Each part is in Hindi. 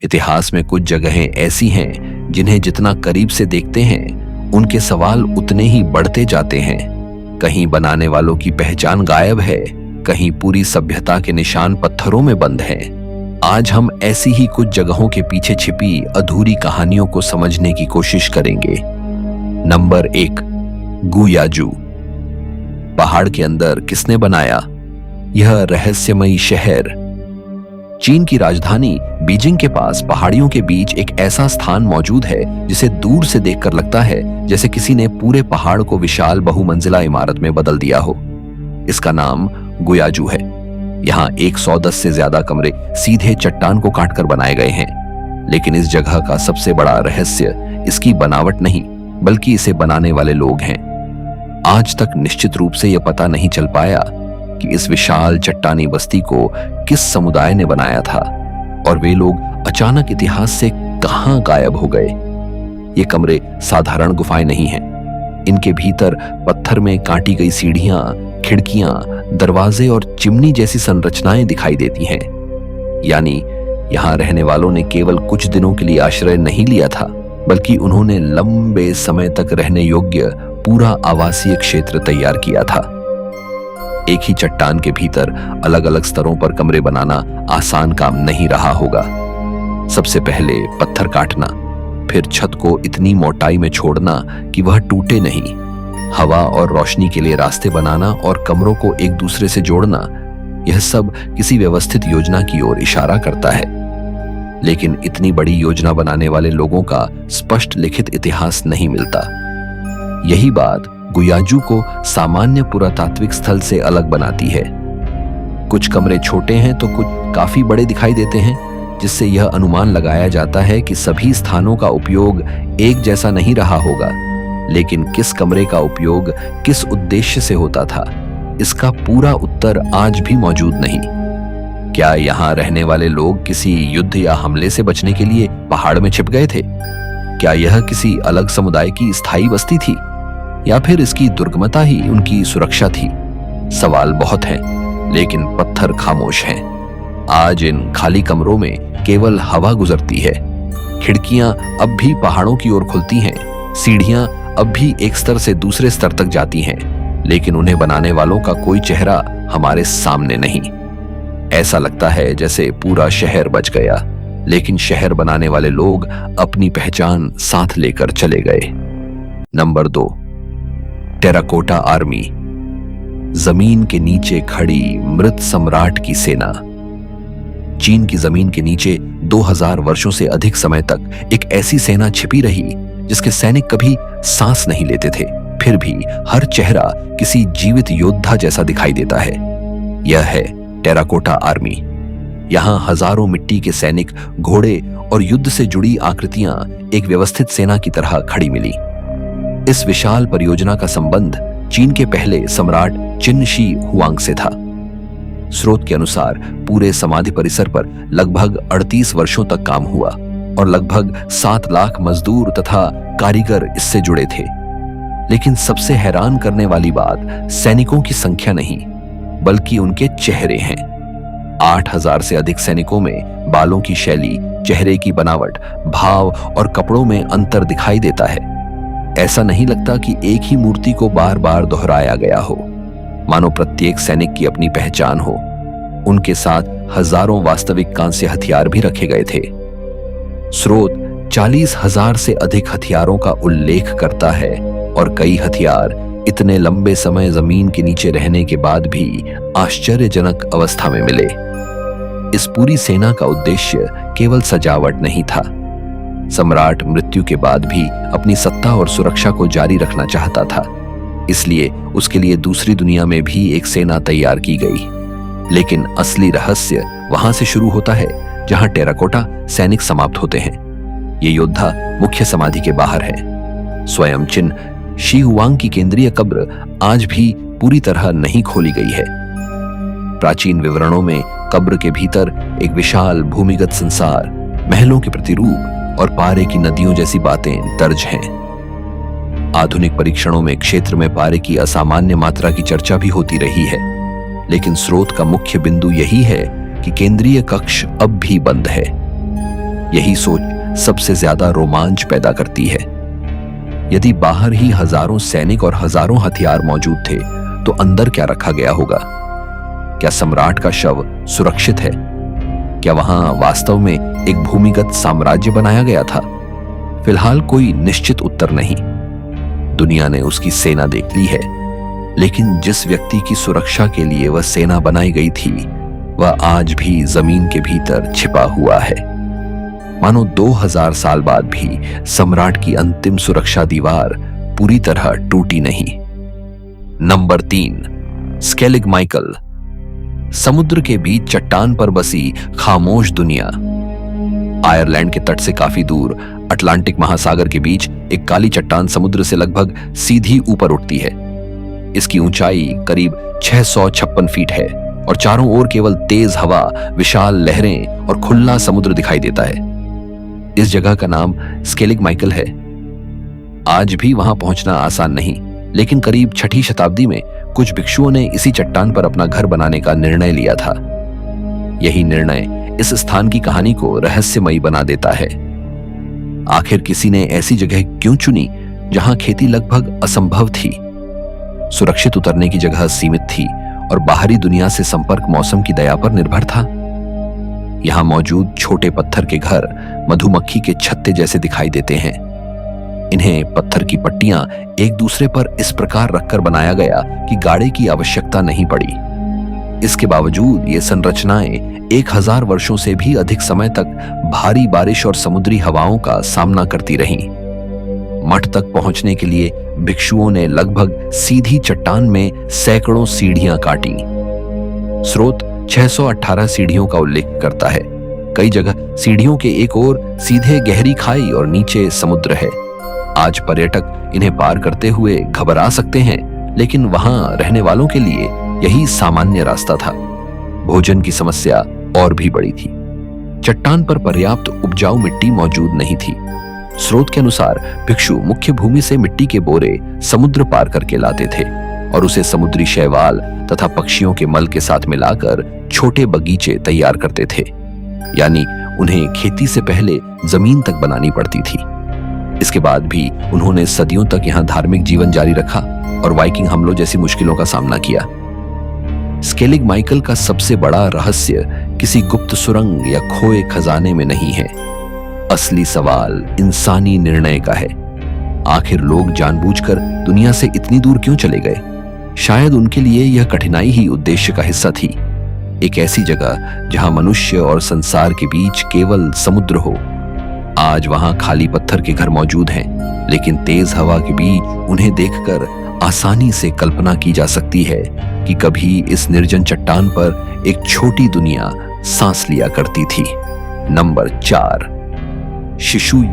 इतिहास में कुछ जगहें ऐसी हैं जिन्हें जितना करीब से देखते हैं उनके सवाल उतने ही बढ़ते जाते हैं। कहीं बनाने वालों की पहचान गायब है, कहीं पूरी सभ्यता के निशान पत्थरों में बंद हैं। आज हम ऐसी ही कुछ जगहों के पीछे छिपी अधूरी कहानियों को समझने की कोशिश करेंगे। नंबर 1, गुयाजू। पहाड़ के अंदर किसने बनाया यह रहस्यमयी शहर? चीन की राजधानी बीजिंग के पास पहाड़ियों के बीच एक ऐसा स्थान मौजूद है जिसे दूर से देखकर लगता है जैसे किसी ने पूरे पहाड़ को विशाल बहुमंजिला इमारत में बदल दिया हो। इसका नाम गुयाजू है। यहाँ 110 से ज्यादा कमरे सीधे चट्टान को काटकर बनाए गए हैं। लेकिन इस जगह का सबसे बड़ा रहस्य इसकी बनावट नहीं, बल्कि इसे बनाने वाले लोग हैं। आज तक निश्चित रूप से यह पता नहीं चल पाया कि इस विशाल चट्टानी बस्ती को किस समुदाय ने बनाया था और वे लोग अचानक इतिहास से कहां गायब हो गए। ये कमरे साधारण गुफाएं नहीं हैं। इनके भीतर पत्थर में काटी गई सीढ़ियां, खिड़कियां, दरवाजे और चिमनी जैसी संरचनाएं दिखाई देती हैं। यानी यहां रहने वालों ने केवल कुछ दिनों के लिए आश्रय नहीं लिया था, बल्कि उन्होंने लंबे समय तक रहने योग्य पूरा आवासीय क्षेत्र तैयार किया था। एक ही चट्टान के भीतर अलग अलग स्तरों पर कमरे बनाना आसान काम नहीं रहा होगा। सबसे पहले पत्थर काटना, फिर छत को इतनी मोटाई में छोड़ना कि वह टूटे नहीं, हवा और रोशनी के लिए रास्ते बनाना और कमरों को एक दूसरे से जोड़ना, यह सब किसी व्यवस्थित योजना की ओर इशारा करता है। लेकिन इतनी बड़ी योजना बनाने वाले लोगों का स्पष्ट लिखित इतिहास नहीं मिलता। यही बात गुयाजू को सामान्य पुरातात्विक स्थल से अलग बनाती है। कुछ कमरे छोटे हैं तो कुछ काफी बड़े दिखाई देते हैं, जिससे यह अनुमान लगाया जाता है कि सभी स्थानों का उपयोग एक जैसा नहीं रहा होगा। लेकिन किस कमरे का उपयोग किस उद्देश्य से होता था, इसका पूरा उत्तर आज भी मौजूद नहीं। क्या यहाँ रहने वाले लोग किसी युद्ध या हमले से बचने के लिए पहाड़ में छिप गए थे? क्या यह किसी अलग समुदाय की स्थायी बस्ती थी, या फिर इसकी दुर्गमता ही उनकी सुरक्षा थी? सवाल बहुत हैं, लेकिन पत्थर खामोश हैं। आज इन खाली कमरों में केवल हवा गुजरती है। खिड़कियां अब भी पहाड़ों की ओर खुलती हैं, सीढ़ियां अब भी एक स्तर से दूसरे स्तर तक जाती हैं, लेकिन उन्हें बनाने वालों का कोई चेहरा हमारे सामने नहीं। ऐसा लगता है जैसे पूरा शहर बच गया, लेकिन शहर बनाने वाले लोग अपनी पहचान साथ लेकर चले गए। Number 2, terracotta army. जमीन के नीचे खड़ी मृत सम्राट की सेना। चीन की जमीन के नीचे 2000 वर्षों से अधिक समय तक एक ऐसी सेना छिपी रही जिसके सैनिक कभी सांस नहीं लेते थे, फिर भी हर चेहरा किसी जीवित योद्धा जैसा दिखाई देता है। यह है टेराकोटा आर्मी। यहां हजारों मिट्टी के सैनिक, घोड़े और युद्ध से जुड़ी आकृतियां एक व्यवस्थित सेना की तरह खड़ी मिली। इस विशाल परियोजना का संबंध चीन के पहले सम्राट चिन शी हुआंग से था। स्रोत के अनुसार पूरे समाधि परिसर पर लगभग 38 वर्षों तक काम हुआ और लगभग 7 लाख मजदूर तथा कारीगर इससे जुड़े थे। लेकिन सबसे हैरान करने वाली बात सैनिकों की संख्या नहीं, बल्कि उनके चेहरे हैं। 8000 से अधिक सैनिकों में बालों की शैली, चेहरे की बनावट, भाव और कपड़ों में अंतर दिखाई देता है। ऐसा नहीं लगता कि एक ही मूर्ति को बार बार दोहराया गया हो, मानो प्रत्येक सैनिक की अपनी पहचान हो। उनके साथ हजारों वास्तविक कांस्य हथियार भी रखे गए थे। स्रोत 40,000 से अधिक हथियारों का उल्लेख करता है और कई हथियार इतने लंबे समय जमीन के नीचे रहने के बाद भी आश्चर्यजनक अवस्था में मिले। इस पूरी सेना का उद्देश्य केवल सजावट नहीं था। सम्राट मृत्यु के बाद भी अपनी सत्ता और सुरक्षा को जारी रखना चाहता था, इसलिए उसके लिए दूसरी दुनिया में भी एक सेना तैयार की गई। लेकिन असली रहस्य वहां से शुरू होता है जहां टेराकोटा सैनिक समाप्त होते हैं। ये योद्धा मुख्य समाधि के बाहर है। स्वयं चिन शी हुआंग की केंद्रीय कब्र आज भी पूरी तरह नहीं खोली गई है। प्राचीन विवरणों में कब्र के भीतर एक विशाल भूमिगत संसार, महलों के प्रतिरूप और पारे की नदियों जैसी बातें दर्ज हैं। आधुनिक परीक्षणों में क्षेत्र में पारे की असामान्य मात्रा की चर्चा भी होती रही है, लेकिन स्रोत का मुख्य बिंदु यही है कि केंद्रीय कक्ष अब भी बंद है। यही सोच सबसे ज्यादा रोमांच पैदा करती है। यदि बाहर ही हजारों सैनिक और हजारों हथियार मौजूद थे तो अंदर क्या रखा गया होगा? क्या सम्राट का शव सुरक्षित है? क्या वहां वास्तव में एक भूमिगत साम्राज्य बनाया गया था? फिलहाल कोई निश्चित उत्तर नहीं। दुनिया ने उसकी सेना देख ली है, लेकिन जिस व्यक्ति की सुरक्षा के लिए वह सेना बनाई गई थी वह आज भी जमीन के भीतर छिपा हुआ है। मानो 2000 साल बाद भी सम्राट की अंतिम सुरक्षा दीवार पूरी तरह टूटी नहीं। नंबर 3, स्केलिगमाइकल। समुद्र के बीच चट्टान पर बसी खामोश दुनिया। आयरलैंड के तट से काफी दूर अटलांटिक महासागर के बीच एक काली चट्टान समुद्र से लगभग सीधी ऊपर उठती है। इसकी ऊंचाई करीब 656 फीट है और चारों ओर केवल तेज हवा, विशाल लहरें और खुला समुद्र दिखाई देता है। इस जगह का नाम स्केलिगमाइकल है। आज भी वहां पहुंचना आसान नहीं, लेकिन करीब 6ठी शताब्दी में कुछ भिक्षुओं ने इसी चट्टान पर अपना घर बनाने का निर्णय लिया था। यही निर्णय इस स्थान की कहानी को रहस्यमयी बना देता है। आखिर किसी ने ऐसी जगह क्यों चुनी जहां खेती लगभग असंभव थी, सुरक्षित उतरने की जगह सीमित थी और बाहरी दुनिया से संपर्क मौसम की दया पर निर्भर था? यहां मौजूद छोटे पत्थर के घर मधुमक्खी के छत्ते जैसे दिखाई देते हैं। इन्हें पत्थर की पट्टियां एक दूसरे पर इस प्रकार रखकर बनाया गया कि गाड़े की आवश्यकता नहीं पड़ी। इसके बावजूद ये संरचनाएं 1000 वर्षों से भी अधिक समय तक भारी बारिश और समुद्री हवाओं का सामना करती रहीं। मठ तक पहुंचने के लिए भिक्षुओं ने लगभग सीधी चट्टान में सैकड़ों सीढ़ियां काटी। स्रोत 618 सीढ़ियों का उल्लेख करता है। कई जगह सीढ़ियों के एक ओर सीधे गहरी खाई और नीचे समुद्र है। आज पर्यटक इन्हें पार करते हुए घबरा सकते हैं, लेकिन वहां रहने वालों के लिए यही सामान्य रास्ता था। भोजन की समस्या और भी बड़ी थी। चट्टान पर पर्याप्त उपजाऊ मिट्टी मौजूद नहीं थी। स्रोत के अनुसार भिक्षु मुख्य भूमि से मिट्टी के बोरे समुद्र पार करके लाते थे और उसे समुद्री शैवाल तथा पक्षियों के मल के साथ मिलाकर छोटे बगीचे तैयार करते थे। यानी उन्हें खेती से पहले जमीन तक बनानी पड़ती थी। इसके बाद भी उन्होंने सदियों तक यहां धार्मिक जीवन जारी रखा और वाइकिंग हमलों जैसी मुश्किलों का सामना किया। स्केलिगमाइकल का सबसे बड़ा रहस्य किसी गुप्त सुरंग या खोए खजाने में नहीं है। असली सवाल इंसानी निर्णय का है। आखिर लोग जानबूझकर दुनिया से इतनी दूर क्यों चले गए? शायद उनके लिए यह कठिनाई ही उद्देश्य का हिस्सा थी। एक ऐसी जगह जहां मनुष्य और संसार के बीच केवल समुद्र हो। आज वहां खाली पत्थर के घर मौजूद हैं, लेकिन तेज हवा के बीच उन्हें देखकर आसानी से कल्पना की जा सकती है कि कभी इस निर्जन चट्टान पर एक छोटी दुनिया सांस लिया करती थी। नंबर 4, शिशुई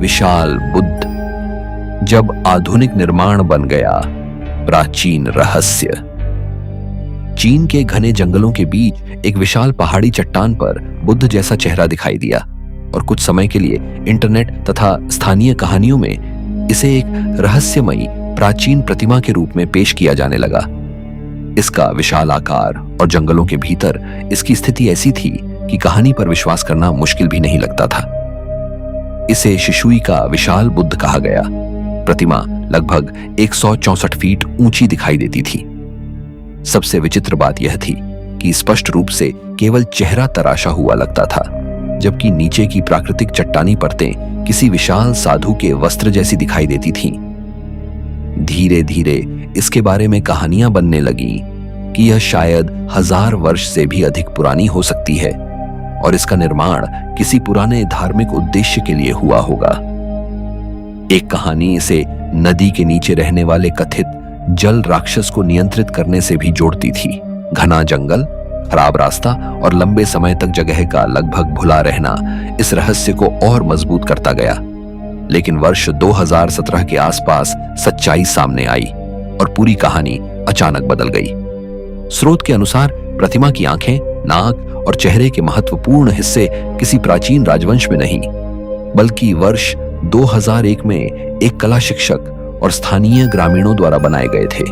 विशाल बुद्ध। जब आधुनिक निर्माण बन गया, प्राचीन रहस्य। चीन के घने जंगलों के बीच एक विशाल पहाड़ी चट्टान पर बुद्ध जैसा चेहरा दिखाई दिया और कुछ समय के लिए इंटरनेट तथा स्थानीय कहानियों में इसे एक रहस्यमयी प्राचीन प्रतिमा के रूप में पेश किया जाने लगा। इसका विशाल आकार और जंगलों के भीतर इसकी स्थिति ऐसी थी कि कहानी पर विश्वास करना मुश्किल भी नहीं लगता था। इसे शिशुई का विशाल बुद्ध कहा गया। प्रतिमा लगभग 164 फीट ऊंची दिखाई देती थी। सबसे विचित्र बात यह थी कि स्पष्ट रूप से केवल चेहरा तराशा हुआ लगता था, जबकि नीचे की प्राकृतिक चट्टानी परतें किसी विशाल साधु के वस्त्र जैसी दिखाई देती थीं। धीरे धीरे इसके बारे में कहानियां बनने लगी कि यह शायद 1000 वर्ष से भी अधिक पुरानी हो सकती है और इसका निर्माण किसी पुराने धार्मिक उद्देश्य के लिए हुआ होगा। एक कहानी इसे नदी के नीचे रहने वाले कथित जल राक्षस को नियंत्रित करने से भी जोड़ती थी। घना जंगल, खराब रास्ता और लंबे समय तक जगह का लगभग भुला रहना इस रहस्य को और मजबूत करता गया। लेकिन वर्ष 2017 के आसपास सच्चाई सामने आई और पूरी कहानी अचानक बदल गई। स्रोत के अनुसार प्रतिमा की आंखें, नाक और चेहरे के महत्वपूर्ण हिस्से किसी प्राचीन राजवंश में नहीं, बल्कि वर्ष 2001 में एक कला शिक्षक और स्थानीय ग्रामीणों द्वारा बनाए गए थे।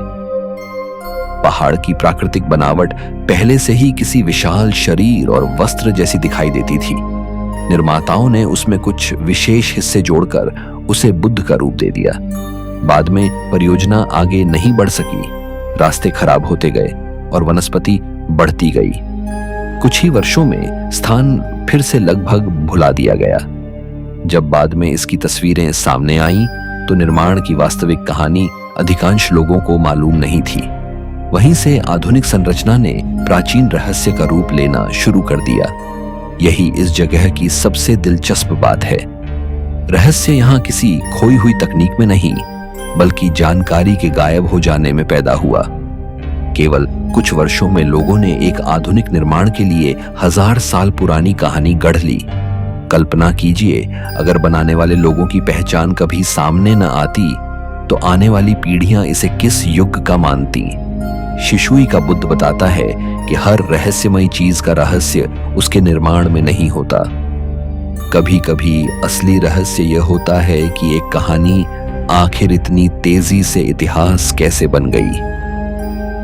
पहाड़ की प्राकृतिक बनावट पहले से ही किसी विशाल शरीर और वस्त्र जैसी दिखाई देती थी। निर्माताओं ने उसमें कुछ विशेष हिस्से जोड़कर उसे बुद्ध का रूप दे दिया। बाद में परियोजना आगे नहीं बढ़ सकी, रास्ते खराब होते गए और वनस्पति बढ़ती गई। कुछ ही वर्षों में स्थान फिर से लगभग भुला दिया गया। जब बाद में इसकी तस्वीरें सामने आईं, तो निर्माण की वास्तविक कहानी अधिकांश लोगों को मालूम नहीं थी। वहीं से आधुनिक संरचना ने प्राचीन रहस्य का रूप लेना शुरू कर दिया। यही इस जगह की सबसे दिलचस्प बात है। रहस्य यहाँ किसी खोई हुई तकनीक में नहीं, बल्कि जानकारी के गायब हो जाने में पैदा हुआ। केवल कुछ वर्षों में लोगों ने एक आधुनिक निर्माण के लिए 1000 साल पुरानी कहानी गढ़ ली। कल्पना कीजिए, अगर बनाने वाले लोगों की पहचान कभी सामने न आती, तो आने वाली पीढ़ियां इसे किस युग का मानती। शिशुई का बुद्ध बताता है कि हर रहस्यमयी चीज का रहस्य उसके निर्माण में नहीं होता। कभी कभी असली रहस्य यह होता है कि एक कहानी आखिर इतनी तेजी से इतिहास कैसे बन गई।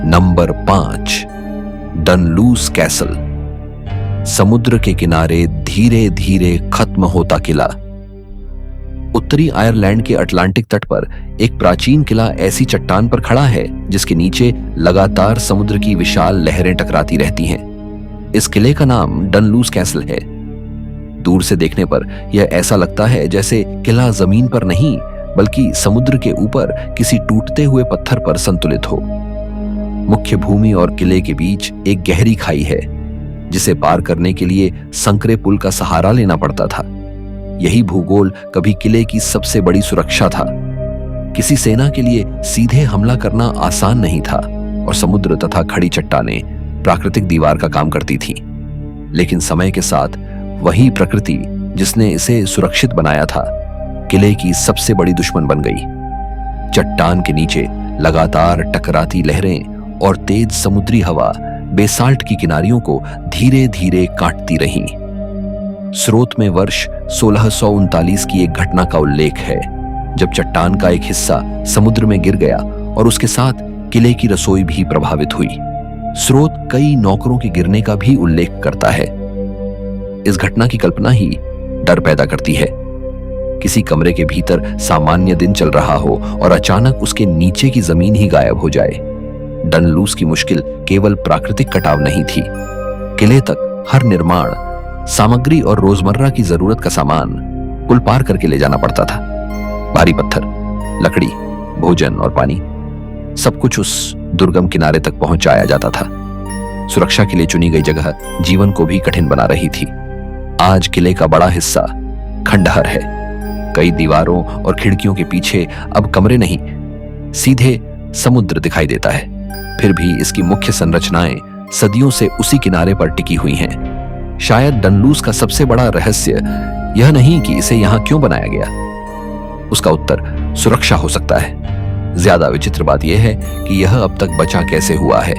Number 5, Dunluce castle. समुद्र के किनारे धीरे धीरे खत्म होता किला। उत्तरी आयरलैंड के अटलांटिक तट पर एक प्राचीन किला ऐसी चट्टान पर खड़ा है जिसके नीचे लगातार समुद्र की विशाल लहरें टकराती रहती हैं। इस किले का नाम डनलूस कैसल है। दूर से देखने पर यह ऐसा लगता है जैसे किला जमीन पर नहीं, बल्कि समुद्र के ऊपर किसी टूटते हुए पत्थर पर संतुलित हो। मुख्य भूमि और किले के बीच एक गहरी खाई है, जिसे पार करने के लिए संकरे पुल का सहारा लेना पड़ता था। यही भूगोल कभी किले की सबसे बड़ी सुरक्षा था। किसी सेना के लिए सीधे हमला करना आसान नहीं था और समुद्र तथा खड़ी चट्टानें प्राकृतिक दीवार का काम करती थीं। लेकिन समय के साथ वही प्रकृति जिसने इसे सुरक्षित बनाया था, किले की सबसे बड़ी दुश्मन बन गई। चट्टान के नीचे लगातार टकराती लहरें और तेज समुद्री हवा बेसाल्ट की किनारियों को धीरे धीरे काटती रहीं। स्रोत में वर्ष 1639 की एक घटना का उल्लेख है, जब चट्टान का एक हिस्सा समुद्र में गिर गया और उसके साथ किले की रसोई भी प्रभावित हुई। स्रोत कई नौकरों के गिरने का भी उल्लेख करता है। इस घटना की कल्पना ही डर पैदा करती है। किसी कमरे के भीतर सामान्य दिन चल रहा हो और अचानक उसके नीचे की जमीन ही गायब हो जाए। डनलूस की मुश्किल केवल प्राकृतिक कटाव नहीं थी। किले तक हर निर्माण सामग्री और रोजमर्रा की जरूरत का सामान पुल पार करके ले जाना पड़ता था। भारी पत्थर, लकड़ी, भोजन और पानी, सब कुछ उस दुर्गम किनारे तक पहुंचाया जाता था। सुरक्षा के लिए चुनी गई जगह जीवन को भी कठिन बना रही थी। आज किले का बड़ा हिस्सा खंडहर है। कई दीवारों और खिड़कियों के पीछे अब कमरे नहीं, सीधे समुद्र दिखाई देता है। फिर भी इसकी मुख्य संरचनाएं सदियों से उसी किनारे पर टिकी हुई हैं। शायद डनलूस का सबसे बड़ा रहस्य यह नहीं कि इसे यहां क्यों बनाया गया, उसका उत्तर सुरक्षा हो सकता है। ज्यादा विचित्र बात यह है कि यह अब तक बचा कैसे हुआ है।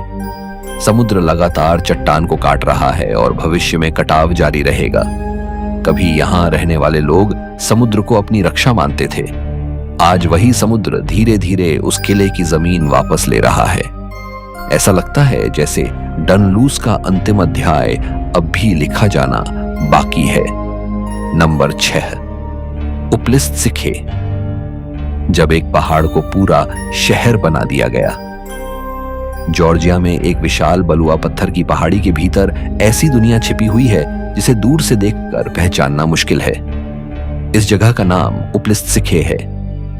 समुद्र लगातार चट्टान को काट रहा है और भविष्य में कटाव जारी रहेगा। कभी यहां रहने वाले लोग समुद्र को अपनी रक्षा मानते थे। आज वही समुद्र धीरे धीरे उस किले की जमीन वापस ले रहा है। ऐसा लगता है जैसे डनलूस का अंतिम अध्याय अब भी लिखा जाना बाकी है। नंबर 6, उपलिस्त सिखे। जब एक पहाड़ को पूरा शहर बना दिया गया। जॉर्जिया में एक विशाल बलुआ पत्थर की पहाड़ी के भीतर ऐसी दुनिया छिपी हुई है जिसे दूर से देखकर पहचानना मुश्किल है। इस जगह का नाम उपलिस्त सिखे है।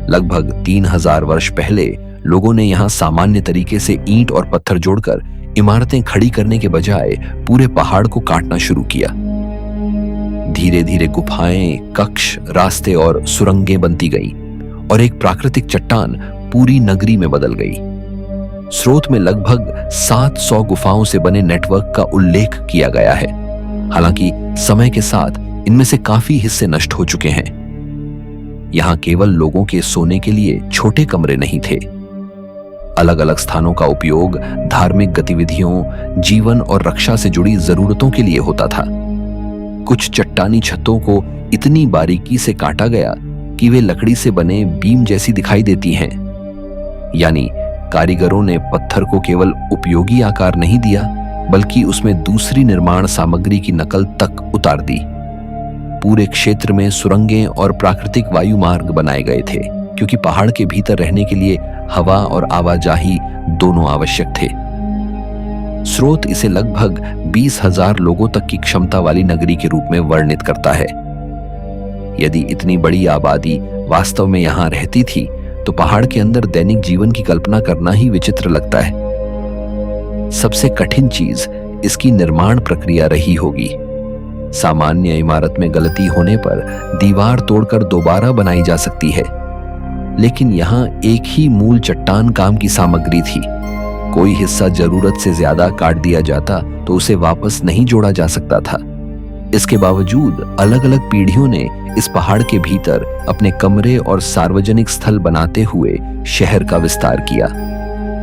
लगभग 3000 वर्ष पहले लोगों ने यहां सामान्य तरीके से ईंट और पत्थर जोड़कर इमारतें खड़ी करने के बजाय पूरे पहाड़ को काटना शुरू किया। धीरे धीरे गुफाएं, कक्ष, रास्ते और सुरंगें बनती गईं और एक प्राकृतिक चट्टान पूरी नगरी में बदल गई। स्रोत में लगभग 700 गुफाओं से बने नेटवर्क का उल्लेख किया गया है। हालांकि समय के साथ इनमें से काफी हिस्से नष्ट हो चुके हैं। यहां केवल लोगों के सोने के लिए छोटे कमरे नहीं थे। अलग अलग स्थानों का उपयोग धार्मिक गतिविधियों, जीवन और रक्षा से जुड़ी जरूरतों के लिए होता था। कुछ चट्टानी छतों को इतनी बारीकी से काटा गया कि वे लकड़ी से बने बीम जैसी दिखाई देती हैं। यानी कारीगरों ने पत्थर को केवल उपयोगी आकार नहीं दिया, बल्कि उसमें दूसरी निर्माण सामग्री की नकल तक उतार दी। पूरे क्षेत्र में सुरंगें और प्राकृतिक वायु मार्ग बनाए गए थे, क्योंकि पहाड़ के भीतर रहने के लिए हवा और आवाजाही दोनों आवश्यक थे। स्रोत इसे लगभग 20,000 लोगों तक की क्षमता वाली नगरी के रूप में वर्णित करता है। यदि इतनी बड़ी आबादी वास्तव में यहां रहती थी तो पहाड़ के अंदर दैनिक जीवन की कल्पना करना ही विचित्र लगता है। सबसे कठिन चीज इसकी निर्माण प्रक्रिया रही होगी। सामान्य इमारत में गलती होने पर दीवार तोड़कर दोबारा बनाई जा सकती है, लेकिन यहां एक ही मूल चट्टान काम की सामग्री थी। कोई हिस्सा जरूरत से ज्यादा काट दिया जाता तो उसे वापस नहीं जोड़ा जा सकता था। इसके बावजूद अलग अलग पीढ़ियों ने इस पहाड़ के भीतर अपने कमरे और सार्वजनिक स्थल बनाते हुए शहर का विस्तार किया।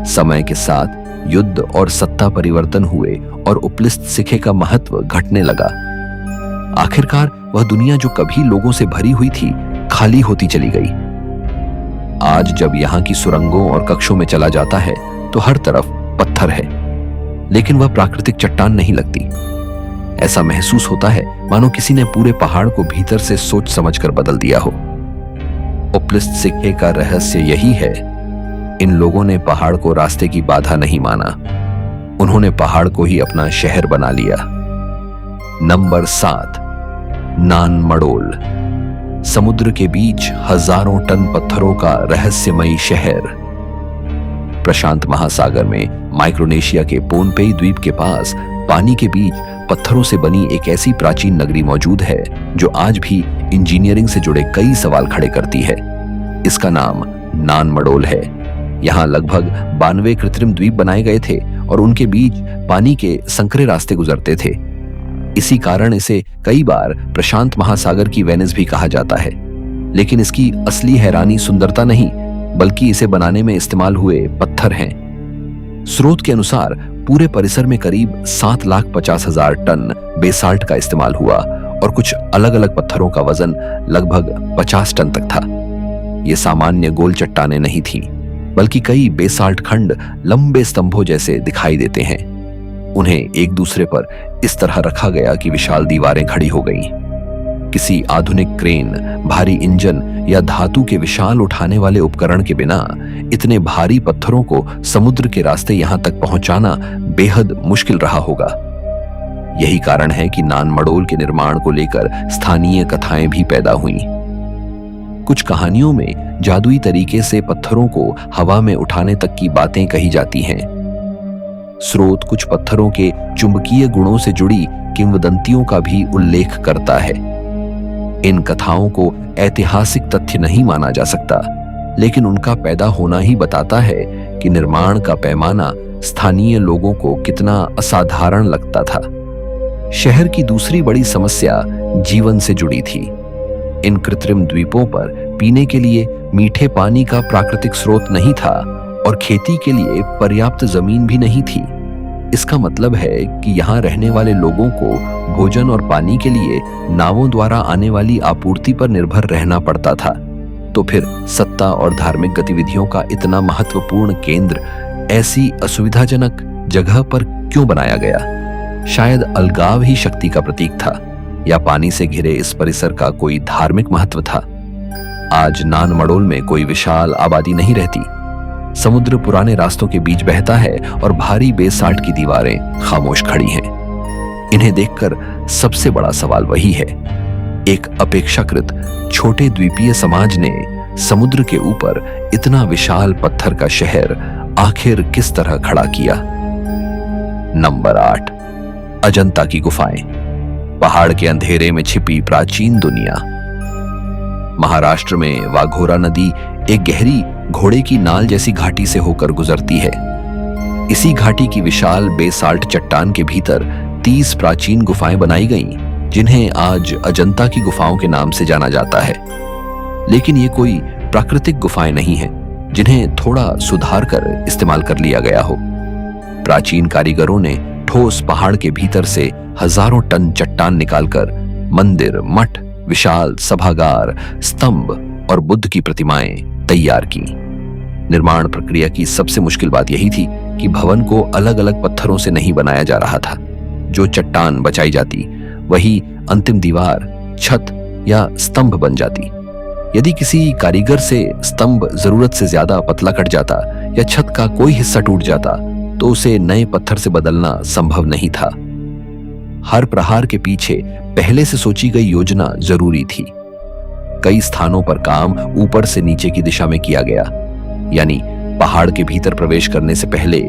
समय के साथ युद्ध और सत्ता परिवर्तन हुए और उपलिस्त सिखे का महत्व घटने लगा। आखिरकार वह दुनिया जो कभी लोगों से भरी हुई थी, खाली होती चली गई। आज जब यहाँ की सुरंगों और कक्षों में चला जाता है तो हर तरफ पत्थर है, लेकिन वह प्राकृतिक चट्टान नहीं लगती। ऐसा महसूस होता है मानो किसी ने पूरे पहाड़ को भीतर से सोच समझकर बदल दिया हो। उपलिस्त सिक्के का रहस्य यही है, इन लोगों ने पहाड़ को रास्ते की बाधा नहीं माना, उन्होंने पहाड़ को ही अपना शहर बना लिया। नंबर 7, नान मडोल। समुद्र के बीच हजारों टन पत्थरों का रहस्यमयी शहर। प्रशांत महासागर में माइक्रोनेशिया के पोनपेई द्वीप के पास पानी के बीच पत्थरों से बनी एक ऐसी प्राचीन नगरी मौजूद है जो आज भी इंजीनियरिंग से जुड़े कई सवाल खड़े करती है। इसका नाम नान मडोल है। यहाँ लगभग 92 कृत्रिम द्वीप बनाए गए थे और उनके बीच पानी के संकरे रास्ते गुजरते थे। इसी कारण इसे कई बार प्रशांत महासागर की वेनिस भी कहा जाता है। लेकिन इसकी असली हैरानी सुंदरता नहीं, बल्कि इसे बनाने में इस्तेमाल हुए पत्थर हैं। स्रोत के अनुसार पूरे परिसर में करीब 7,50,000 टन बेसाल्ट का इस्तेमाल हुआ और कुछ अलग अलग पत्थरों का वजन लगभग 50 टन तक था। ये सामान्य गोल चट्टानें नहीं थीं, बल्कि कई बेसाल्ट खंड लंबे स्तंभों जैसे दिखाई देते हैं। उन्हें एक दूसरे पर इस तरह रखा गया कि विशाल दीवारें खड़ी हो गईं। किसी आधुनिक क्रेन, भारी इंजन या धातु के विशाल उठाने वाले उपकरण के बिना इतने भारी पत्थरों को समुद्र के रास्ते यहां तक पहुंचाना बेहद मुश्किल रहा होगा। यही कारण है कि नान मडोल के निर्माण को लेकर स्थानीय कथाएं भी पैदा हुईं। कुछ कहानियों में जादुई तरीके से पत्थरों को हवा में उठाने तक की बातें कही जाती हैं। स्रोत कुछ पत्थरों के चुंबकीय गुणों से जुड़ी किंवदंतियों का भी उल्लेख करता है। इन कथाओं को ऐतिहासिक तथ्य नहीं माना जा सकता, लेकिन उनका पैदा होना ही बताता है कि निर्माण का पैमाना स्थानीय लोगों को कितना असाधारण लगता था। शहर की दूसरी बड़ी समस्या जीवन से जुड़ी थी। इन कृत्रिम द्वीपों पर पीने के लिए मीठे पानी का प्राकृतिक स्रोत नहीं था और खेती के लिए पर्याप्त जमीन भी नहीं थी। इसका मतलब है कि यहाँ रहने वाले लोगों को भोजन और पानी के लिए नावों द्वारा आने वाली आपूर्ति पर निर्भर रहना पड़ता था। तो फिर सत्ता और धार्मिक गतिविधियों का इतना महत्वपूर्ण केंद्र ऐसी असुविधाजनक जगह पर क्यों बनाया गया? शायद अलगाव ही शक्ति का प्रतीक था, या पानी से घिरे इस परिसर का कोई धार्मिक महत्व था। आज नान मडोल में कोई विशाल आबादी नहीं रहती। समुद्र पुराने रास्तों के बीच बहता है और भारी बेसाल्ट की दीवारें खामोश खड़ी हैं। इन्हें देखकर सबसे बड़ा सवाल वही है, एक अपेक्षाकृत छोटे द्वीपीय समाज ने समुद्र के ऊपर इतना विशाल पत्थर का शहर आखिर किस तरह खड़ा किया? नंबर 8, अजंता की गुफाएं। पहाड़ के अंधेरे में छिपी प्राचीन दुनिया। महाराष्ट्र में वाघोरा नदी एक गहरी घोड़े की नाल जैसी घाटी से होकर गुजरती है। इसी घाटी की विशाल बेसाल्ट चट्टान के भीतर 30 प्राचीन गुफाएं बनाई गईं, जिन्हें आज अजंता की गुफाओं के नाम से जाना जाता है। लेकिन ये कोई प्राकृतिक गुफाएं नहीं हैं, जिन्हें थोड़ा सुधार कर इस्तेमाल कर लिया गया हो। प्राचीन कारीगरों ने ठोस पहाड़ के भीतर से हजारों टन चट्टान निकालकर मंदिर, मठ, विशाल सभागार, स्तंभ और बुद्ध की प्रतिमाएं तैयार की। निर्माण प्रक्रिया की सबसे मुश्किल बात यही थी कि भवन को अलग अलग पत्थरों से नहीं बनाया जा रहा था। जो चट्टान बचाई जाती वही अंतिम दीवार छत या स्तंभ बन जाती। यदि किसी कारीगर से स्तंभ जरूरत से ज्यादा पतला कट जाता या छत का कोई हिस्सा टूट जाता तो उसे नए पत्थर से बदलना संभव नहीं था। हर प्रहार के पीछे पहले से सोची गई योजना जरूरी थी। कई स्थानों पर काम ऊपर से नीचे की दिशा में किया गया, यानी पहाड़ के भीतर प्रवेश करने से पहले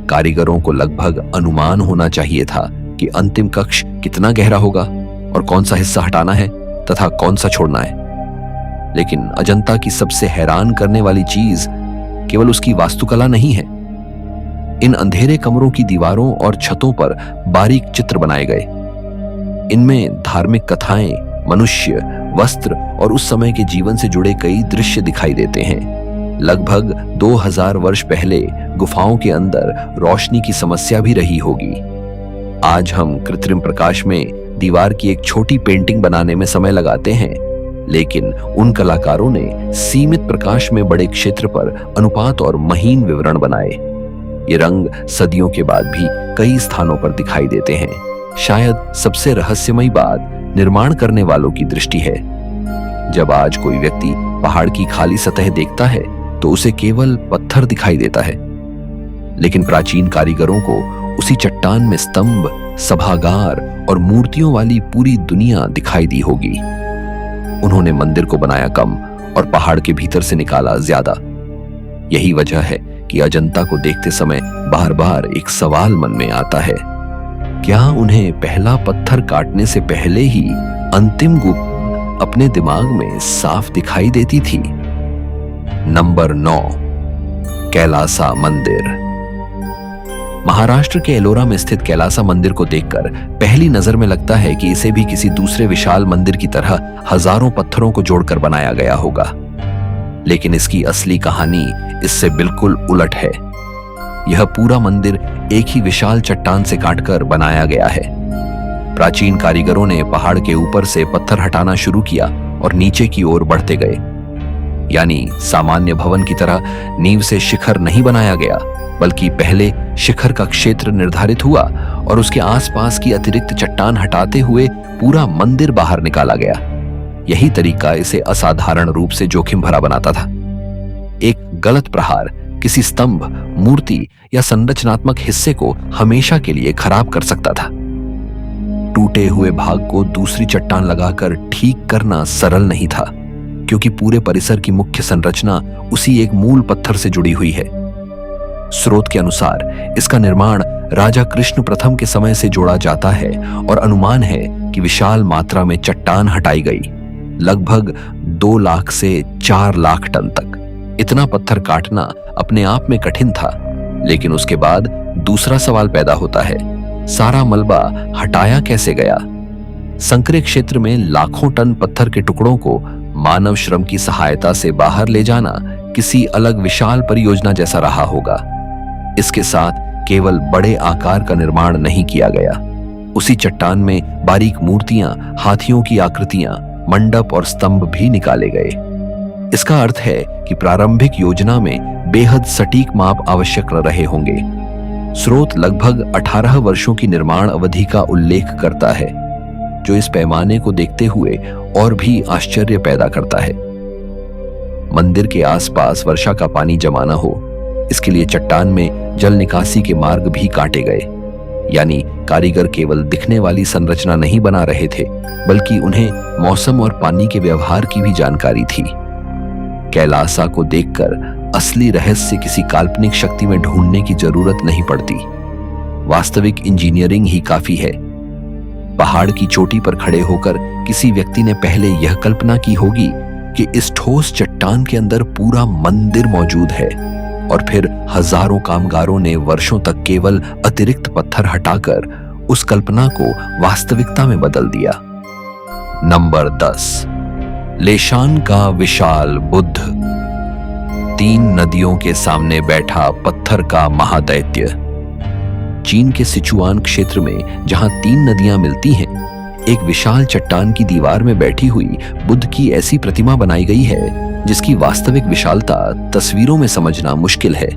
कारीगरों को लगभग अनुमान होना चाहिए था कि अंतिम कक्ष कितना गहरा होगा और कौन सा हिस्सा हटाना है तथा कौन सा छोड़ना है। लेकिन अजंता की सबसे हैरान करने वाली चीज केवल उसकी वास्तुकला नहीं है। इन अंधेरे कमरों की दीवारों और छतों पर बारीक चित्र बनाए गए। इनमें धार्मिक कथाएं, मनुष्य, वस्त्र और उस समय के जीवन से जुड़े कई दृश्य दिखाई देते हैं। लगभग 2000 वर्ष पहले गुफाओं के अंदर रोशनी की समस्या भी रही होगी। आज हम कृत्रिम प्रकाश में दीवार की एक छोटी पेंटिंग बनाने में समय लगाते हैं, लेकिन उन कलाकारों ने सीमित प्रकाश में बड़े क्षेत्र पर अनुपात और महीन विवरण बनाए। ये रंग सदियों के बाद भी कई स्थानों पर दिखाई देते हैं। शायद सबसे रहस्यमयी बात निर्माण करने वालों की दृष्टि है। जब आज कोई व्यक्ति पहाड़ की खाली सतह देखता है तो उसे केवल पत्थर दिखाई देता है, लेकिन प्राचीन कारीगरों को उसी चट्टान में स्तंभ, सभागार और मूर्तियों वाली पूरी दुनिया दिखाई दी होगी। उन्होंने मंदिर को बनाया कम और पहाड़ के भीतर से निकाला ज्यादा। यही वजह है कि अजंता को देखते समय बार बार एक सवाल मन में आता है, क्या उन्हें पहला पत्थर काटने से पहले ही अंतिम गुफा अपने दिमाग में साफ दिखाई देती थी? नंबर 9, कैलासा मंदिर। महाराष्ट्र के एलोरा में स्थित कैलासा मंदिर को देखकर पहली नजर में लगता है कि इसे भी किसी दूसरे विशाल मंदिर की तरह हजारों पत्थरों को जोड़कर बनाया गया होगा। लेकिन इसकी असली कहानी इससे बिल्कुल उलट है। यह पूरा मंदिर एक ही विशाल चट्टान से काटकर बनाया गया है। प्राचीन कारीगरों ने पहाड़ के ऊपर से पत्थर हटाना शुरू किया और नीचे की ओर बढ़ते गए। यानी सामान्य भवन की तरह नींव से शिखर नहीं बनाया गया, बल्कि पहले शिखर का क्षेत्र निर्धारित हुआ और उसके आसपास की अतिरिक्त चट्टान हटाते हुए पूरा मंदिर बाहर निकाला गया। यही तरीका इसे असाधारण रूप से जोखिम भरा बनाता था। एक गलत प्रहार किसी स्तंभ, मूर्ति या संरचनात्मक हिस्से को हमेशा के लिए खराब कर सकता था। टूटे हुए भाग को दूसरी चट्टान लगाकर ठीक करना सरल नहीं था, क्योंकि पूरे परिसर की मुख्य संरचना उसी एक मूल पत्थर से जुड़ी हुई है। स्रोत के अनुसार इसका निर्माण राजा कृष्ण प्रथम के समय से जोड़ा जाता है और अनुमान है कि विशाल मात्रा में चट्टान हटाई गई, लगभग 2 लाख से 4 लाख टन तक। इतना पत्थर काटना अपने आप में कठिन था, लेकिन उसके बाद दूसरा सवाल पैदा होता है, सारा मलबा हटाया कैसे गया? संकरे क्षेत्र में लाखों टन पत्थर के टुकड़ों को मानव श्रम की सहायता से बाहर ले जाना किसी अलग विशाल परियोजना जैसा रहा होगा। इसके साथ केवल बड़े आकार का निर्माण नहीं किया गया, उसी चट्टान में बारीक मूर्तियां, हाथियों की आकृतियां, मंडप और स्तंभ भी निकाले गए। इसका अर्थ है कि प्रारंभिक योजना में बेहद सटीक माप आवश्यक रहे होंगे। स्रोत लगभग 18 वर्षों की निर्माण अवधि का उल्लेख करता है, जो इस पैमाने को देखते हुए और भी आश्चर्य पैदा करता है। मंदिर के आसपास वर्षा का पानी जमा न हो, इसके लिए चट्टान में जल निकासी के मार्ग भी काटे गए। यानी कारीगर केवल दिखने वाली संरचना नहीं बना रहे थे, बल्कि उन्हें मौसम और पानी के व्यवहार की भी जानकारी थी। कैलासा को देखकर असली रहस्य किसी काल्पनिक शक्ति में ढूंढने की जरूरत नहीं पड़ती, वास्तविक इंजीनियरिंग ही काफी है। पहाड़ की चोटी पर खड़े होकर किसी व्यक्ति ने पहले यह कल्पना की होगी कि इस ठोस चट्टान के अंदर पूरा मंदिर मौजूद है, और फिर हजारों कामगारों ने वर्षों तक केवल अतिरिक्त पत्थर हटाकर उस कल्पना को वास्तविकता में बदल दिया। नंबर 10, लेशान का विशाल बुद्ध। 3 नदियों के सामने बैठा पत्थर का महादैत्य। चीन के सिचुआन क्षेत्र में जहां 3 नदियां मिलती हैं, एक विशाल चट्टान की दीवार में बैठी हुई बुद्ध की ऐसी प्रतिमा बनाई गई है जिसकी वास्तविक विशालता तस्वीरों में समझना मुश्किल है।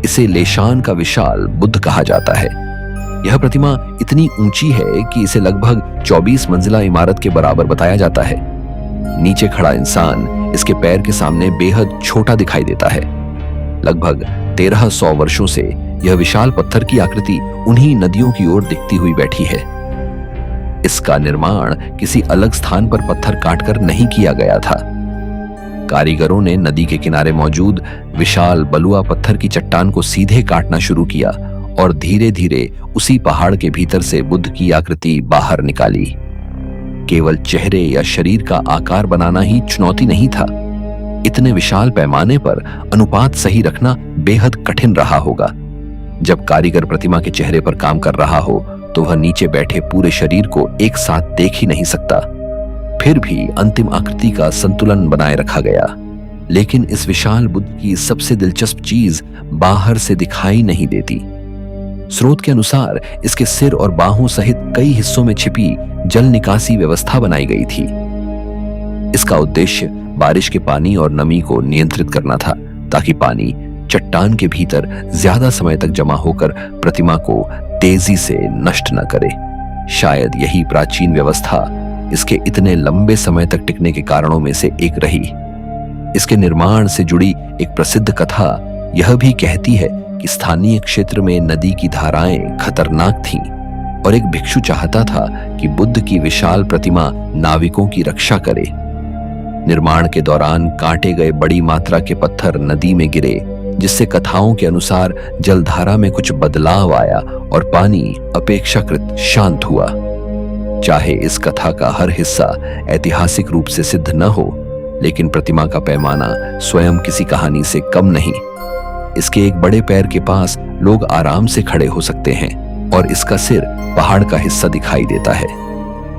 इसे लेशान का विशाल बुद्ध कहा जाता है। यह प्रतिमा इतनी ऊंची है कि इसे लगभग 24 मंजिला इमारत के बराबर बताया जाता है। नीचे खड़ा इंसान इसके पैर के सामने बेहद छोटा दिखाई देता है। लगभग 1300 वर्षों से यह विशाल पत्थर की आकृति उन्हीं नदियों की ओर दिखती हुई बैठी है। इसका निर्माण किसी अलग स्थान पर पत्थर काटकर नहीं किया गया था। कारीगरों ने नदी के किनारे मौजूद विशाल बलुआ पत्थर की चट्टान को सीधे काटना शुरू किया और धीरे धीरे उसी पहाड़ के भीतर से बुद्ध की आकृति बाहर निकाली। केवल चेहरे या शरीर का आकार बनाना ही चुनौती नहीं था, इतने विशाल पैमाने पर अनुपात सही रखना बेहद कठिन रहा होगा। जब कारीगर प्रतिमा के चेहरे पर काम कर रहा हो तो वह नीचे बैठे पूरे शरीर को एक साथ देख ही नहीं सकता। फिर भी अंतिम आकृति का संतुलन बनाए रखा गया। लेकिन इस विशाल बुद्ध की सबसे दिलचस्प चीज बाहर से दिखाई नहीं देती। स्रोत के अनुसार इसके सिर और बाहों सहित कई हिस्सों में छिपी जल निकासी व्यवस्था बनाई गई थी। इसका उद्देश्य बारिश के पानी और नमी को नियंत्रित करना था, ताकि पानी चट्टान के भीतर ज्यादा समय तक जमा होकर प्रतिमा को तेजी से नष्ट न करे। शायद यही प्राचीन व्यवस्था इसके इतने लंबे समय तक टिकने के कारणों में से एक रही। इसके निर्माण से जुड़ी एक प्रसिद्ध कथा यह भी कहती है कि स्थानीय क्षेत्र में नदी की धाराएं खतरनाक थीं और एक भिक्षु चाहता था कि बुद्ध की विशाल प्रतिमा नाविकों की रक्षा करे। निर्माण के दौरान काटे गए बड़ी मात्रा के पत्थर नदी में गिरे, जिससे कथाओं के अनुसार जलधारा में कुछ बदलाव आया और पानी अपेक्षाकृत शांत हुआ। चाहे इस कथा का हर हिस्सा ऐतिहासिक रूप से सिद्ध न हो, लेकिन प्रतिमा का पैमाना स्वयं किसी कहानी से कम नहीं। इसके एक बड़े पैर के पास लोग आराम से खड़े हो सकते हैं और इसका सिर पहाड़ का हिस्सा दिखाई देता है।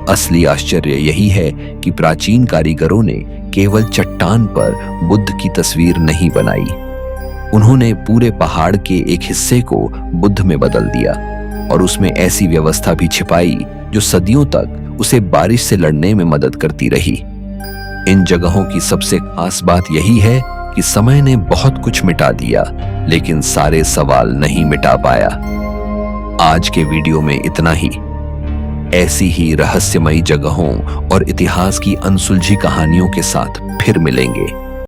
असली आश्चर्य यही है कि प्राचीन कारीगरों ने केवल चट्टान पर बुद्ध की तस्वीर नहीं बनाई, उन्होंने पूरे पहाड़ के एक हिस्से को बुद्ध में बदल दिया और उसमें ऐसी व्यवस्था भी छिपाई जो सदियों तक उसे बारिश से लड़ने में मदद करती रही। इन जगहों की सबसे खास बात यही है कि समय ने बहुत कुछ मिटा दिया, लेकिन सारे सवाल नहीं मिटा पाया। आज के वीडियो में इतना ही। ऐसी ही रहस्यमयी जगहों और इतिहास की अनसुलझी कहानियों के साथ फिर मिलेंगे।